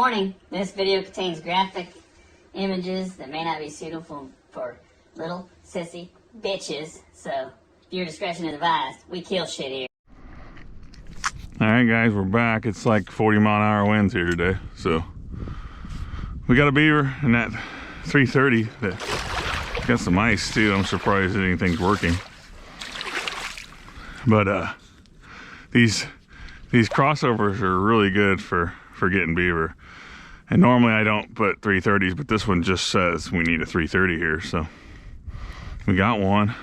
Warning, this video contains graphic images that may not be suitable for little sissy bitches, so viewer discretion is advised. We kill shit here. Alright guys, we're back. It's like 40-mile-an-hour winds here today, so we got a beaver and that 330 that got some ice too. I'm surprised that anything's working. But these crossovers are really good for getting beaver. And normally I don't put 330s, but this one just says we need a 330 here, so we got one.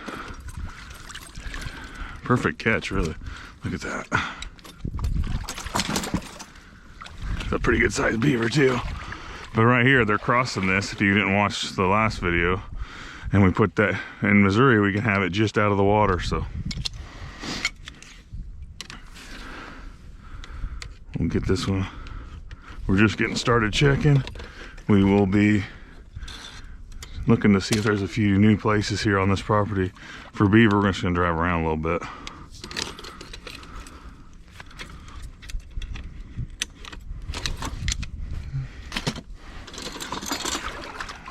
Perfect catch, really. Look at that. It's a pretty good sized beaver too. But right here, they're crossing this, if you didn't watch the last video. And we put that, in Missouri, we can have it just out of the water, so. We'll get this one. We're just getting started checking. We will be looking to see if there's a few new places here on this property for beaver. We're just gonna drive around a little bit.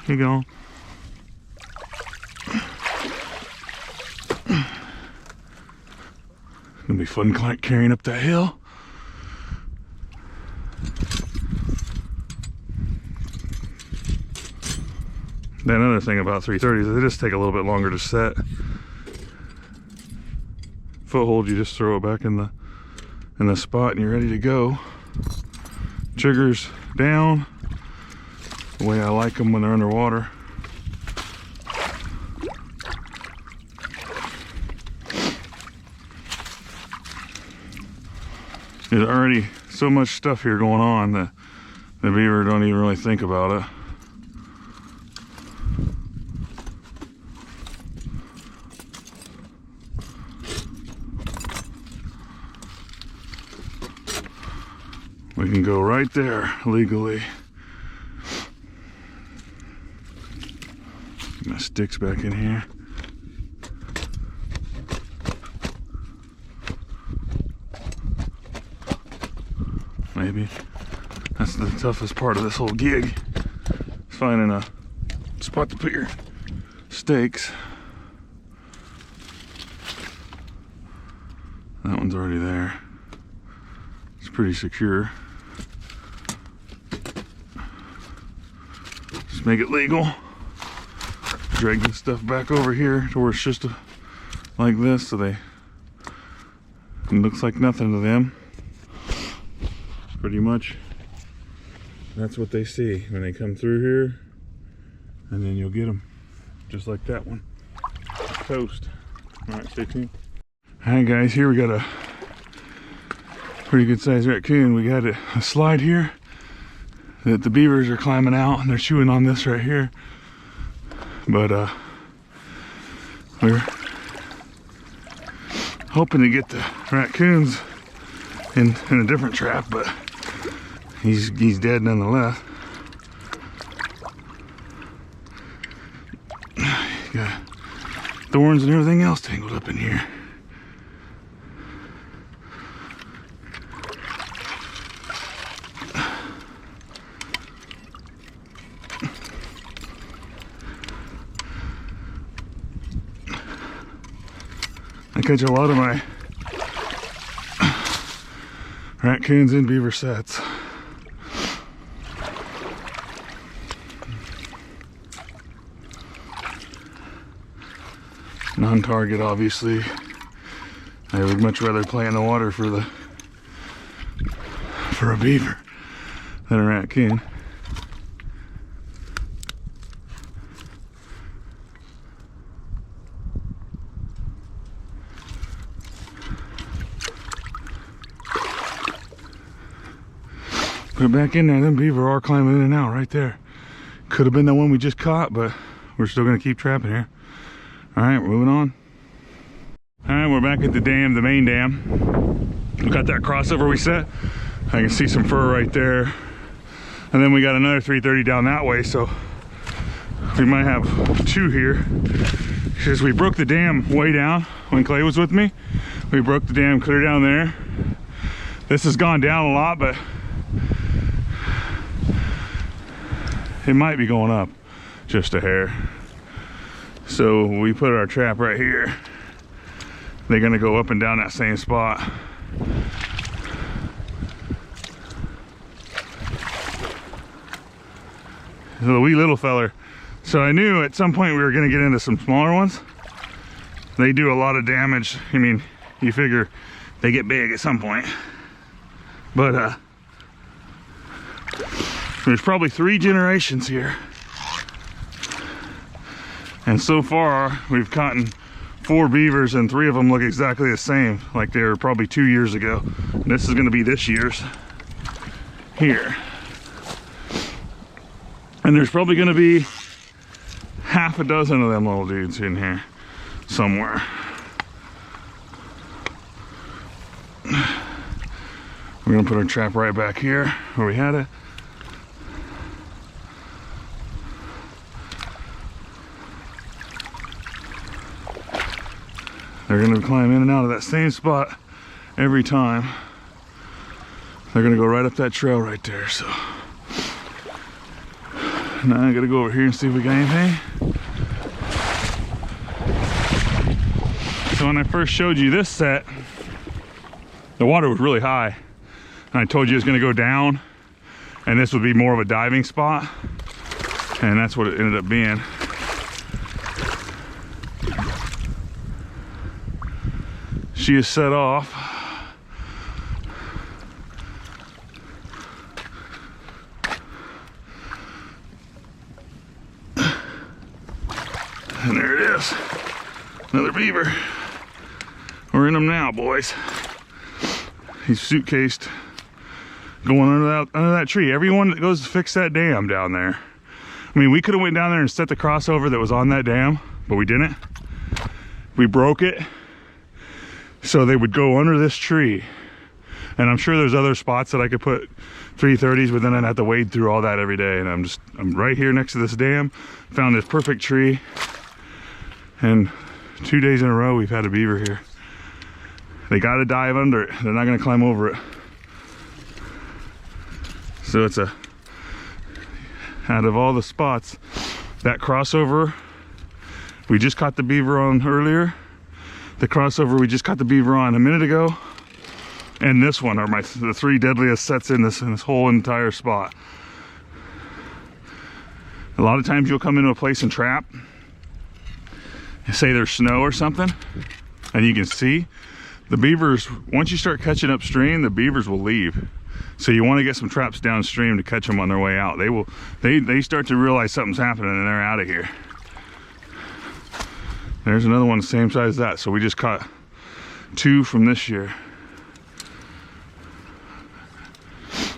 Keep going. It's gonna be fun carrying up that hill. Then another thing about 330s is they just take a little bit longer to set. Foothold, you just throw it back in the spot and you're ready to go. Triggers down, the way I like them when they're underwater. There's already so much stuff here going on that the beaver don't even really think about it. We can go right there legally. Get my sticks back in here. Maybe. That's the toughest part of this whole gig. Is finding a spot to put your stakes. That one's already there. It's pretty secure. Just make it legal. Drag this stuff back over here to where it's just like this, so it looks like nothing to them. Pretty much that's what they see when they come through here, and then you'll get them just like that one. Toast. All right, stay tuned. All right guys, here we got a pretty good sized raccoon. We got a slide here that the beavers are climbing out and they're chewing on this right here. But we're hoping to get the raccoons in a different trap, but he's dead nonetheless. Got thorns and everything else tangled up in here. I catch a lot of my raccoons in beaver sets. Non-target, obviously. I would much rather play in the water for a beaver than a raccoon. Put it back in there. Them beaver are climbing in and out right there. Could have been the one we just caught, but we're still gonna keep trapping here. All right, we're moving on. All right, we're back at the dam, the main dam. We got that crossover we set. I can see some fur right there. And then we got another 330 down that way, so we might have two here. Because we broke the dam way down when Clay was with me. We broke the dam clear down there. This has gone down a lot, but It might be going up just a hair. So we put our trap right here. They're gonna go up and down that same spot. So the wee little feller. So I knew at some point we were gonna get into some smaller ones. They do a lot of damage. I mean, you figure they get big at some point. But there's probably 3 generations here. And so far, we've caught 4 beavers, and 3 of them look exactly the same, like they were probably 2 years ago. And this is gonna be this year's here. And there's probably gonna be half a dozen of them little dudes in here somewhere. We're gonna put our trap right back here where we had it. They're gonna climb in and out of that same spot every time. They're gonna go right up that trail right there, so. Now I gotta go over here and see if we got anything. So when I first showed you this set, the water was really high. And I told you it's gonna go down, and this would be more of a diving spot. And that's what it ended up being. She is set off. And there it is. Another beaver. We're in them now, boys. He's suitcased. Going under that tree. Everyone that goes to fix that dam down there. I mean, we could have went down there and set the crossover that was on that dam, but we didn't. We broke it. So they would go under this tree. And I'm sure there's other spots that I could put 330s, but then I'd have to wade through all that every day. And I'm right here next to this dam. Found this perfect tree. And 2 days in a row, we've had a beaver here. They gotta dive under it. They're not gonna climb over it. So it's out of all the spots, that crossover, we just caught the beaver on earlier. The crossover we just caught the beaver on a minute ago, and this one are the 3 deadliest sets in this whole entire spot. A lot of times you'll come into a place and trap, say there's snow or something, and you can see the beavers. Once you start catching upstream, the beavers will leave. So you want to get some traps downstream to catch them on their way out. They start to realize something's happening and they're out of here. There's another one the same size as that. So we just caught 2 from this year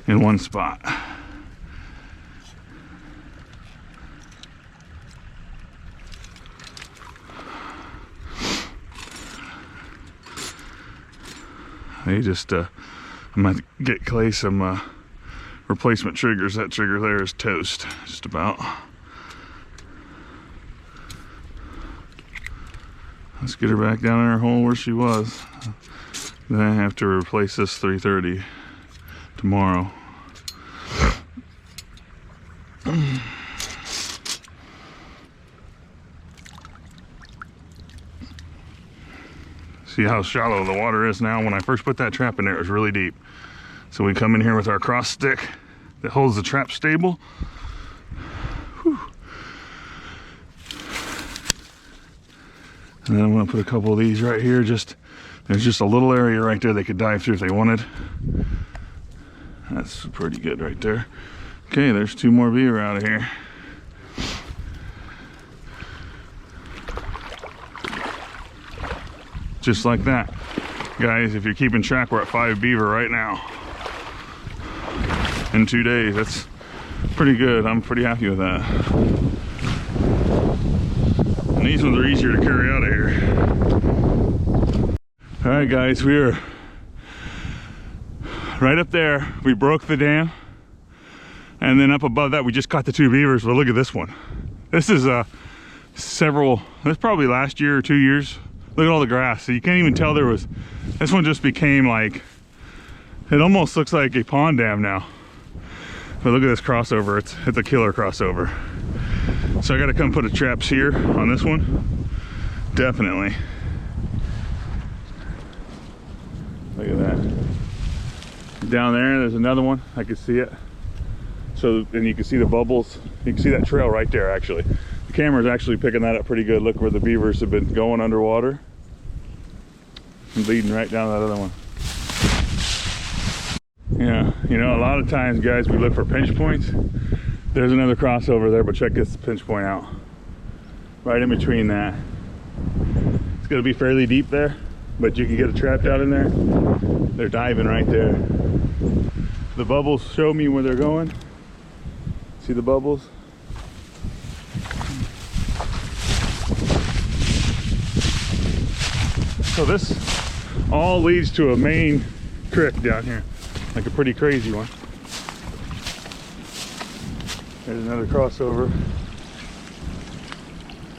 in one spot. They just, I'm gonna get Clay some replacement triggers. That trigger there is toast, just about. Let's get her back down in her hole where she was. Then I have to replace this 330 tomorrow. See how shallow the water is now? When I first put that trap in there, it was really deep. So we come in here with our cross stick that holds the trap stable. Whew. And then I'm gonna put a couple of these right here. There's just a little area right there they could dive through if they wanted. That's pretty good right there. Okay, there's 2 more beaver out of here. Just like that. Guys, if you're keeping track, we're at 5 beaver right now. In 2 days, that's pretty good. I'm pretty happy with that. And these ones are easier to carry out of here. All right, guys, we are right up there. We broke the dam. And then up above that, we just caught the 2 beavers. But look at this one. This is that's probably last year or 2 years. Look at all the grass. So you can't even tell this one just became like, it almost looks like a pond dam now. But look at this crossover, it's a killer crossover. So I gotta come put a traps here on this one. Definitely. Look at that. Down there's another one, I can see it. So, and you can see the bubbles. You can see that trail right there actually. The camera's actually picking that up pretty good. Look where the beavers have been going underwater. And leading right down that other one. Yeah, you know, a lot of times, guys, we look for pinch points. There's another crossover there, but check this pinch point out. Right in between that. It's gonna be fairly deep there, but you can get it trapped out in there. They're diving right there. The bubbles show me where they're going. See the bubbles? So this all leads to a main creek down here. Like a pretty crazy one. There's another crossover.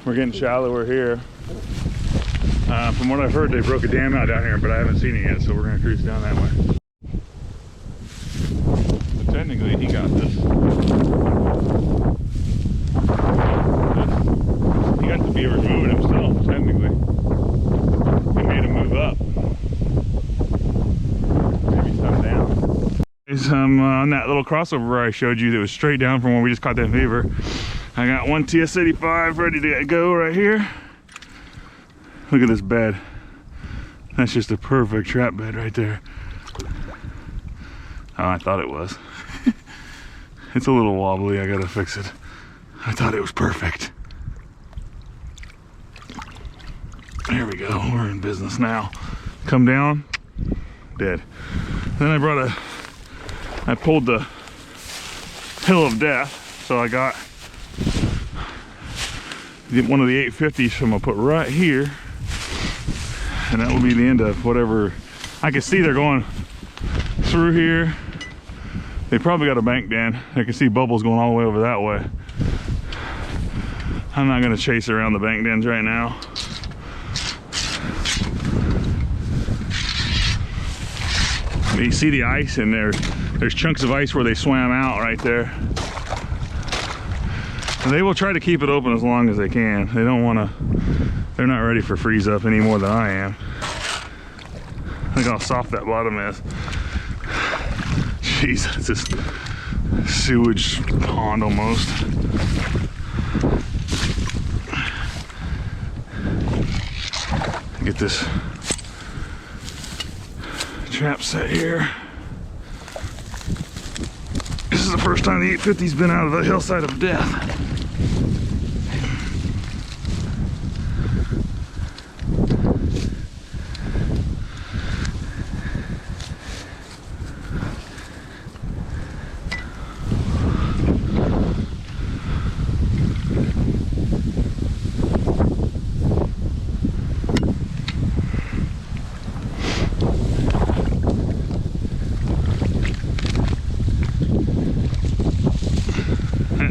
We're getting shallower here. From what I've heard, they broke a dam out down here, but I haven't seen it yet, so we're gonna cruise down that way. But technically, he got this. He got the beavers moving himself, technically. He made him move up. Maybe some down. On that little crossover I showed you that was straight down from where we just caught that beaver. I got one TS-85 ready to go right here. Look at this bed. That's just a perfect trap bed right there. Oh, I thought it was. It's a little wobbly, I gotta fix it. I thought it was perfect. There we go, we're in business now. Come down, dead. Then I pulled the hill of death, so I got one of the 850s, so I'm gonna put right here, and that will be the end of whatever. I can see they're going through here. They probably got a bank den. I can see bubbles going all the way over that way. I'm not gonna chase around the bank dens right now. You see the ice in there. There's chunks of ice where they swam out right there. And they will try to keep it open as long as they can. They don't want to, they're not ready for freeze up any more than I am. Look how soft that bottom is. Jeez, it's this sewage pond almost. Get this trap set here. This is the first time the 850's been out of the hillside of death.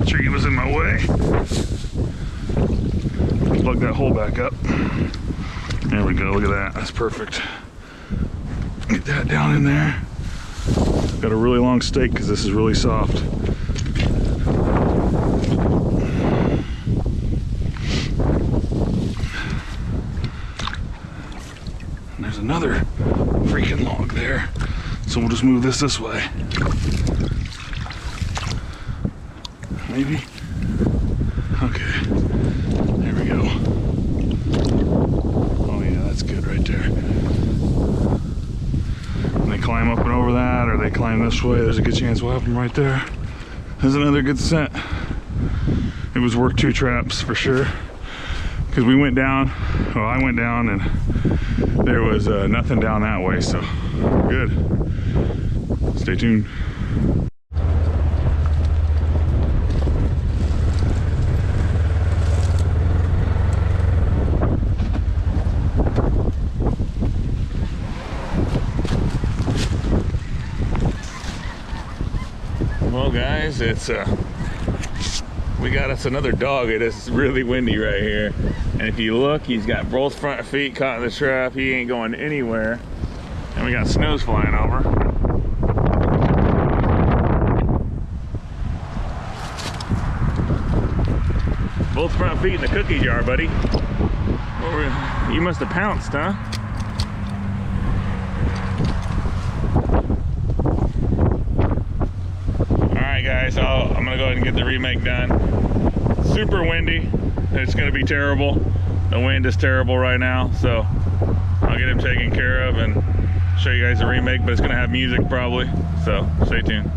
Tree was in my way. Plug that hole back up. There we go, look at that, that's perfect. Get that down in there. Got a really long stake because this is really soft. And there's another freaking log there. So we'll just move this way. Maybe? Okay, there we go. Oh yeah, that's good right there. When they climb up and over that, or they climb this way, there's a good chance we'll have them right there. There's another good set. It was worth 2 traps for sure. Because we went down, well I went down and there was nothing down that way, so good. Stay tuned. Well guys, it's we got us another dog. It is really windy right here, and if you look, he's got both front feet caught in the trap. He ain't going anywhere, and we got snows flying over. Both front feet in the cookie jar, buddy. You must have pounced, huh? Alright guys, I'm gonna go ahead and get the remake done. Super windy. It's gonna be terrible. The wind is terrible right now, so I'll get him taken care of and show you guys the remake, but it's gonna have music probably, so stay tuned.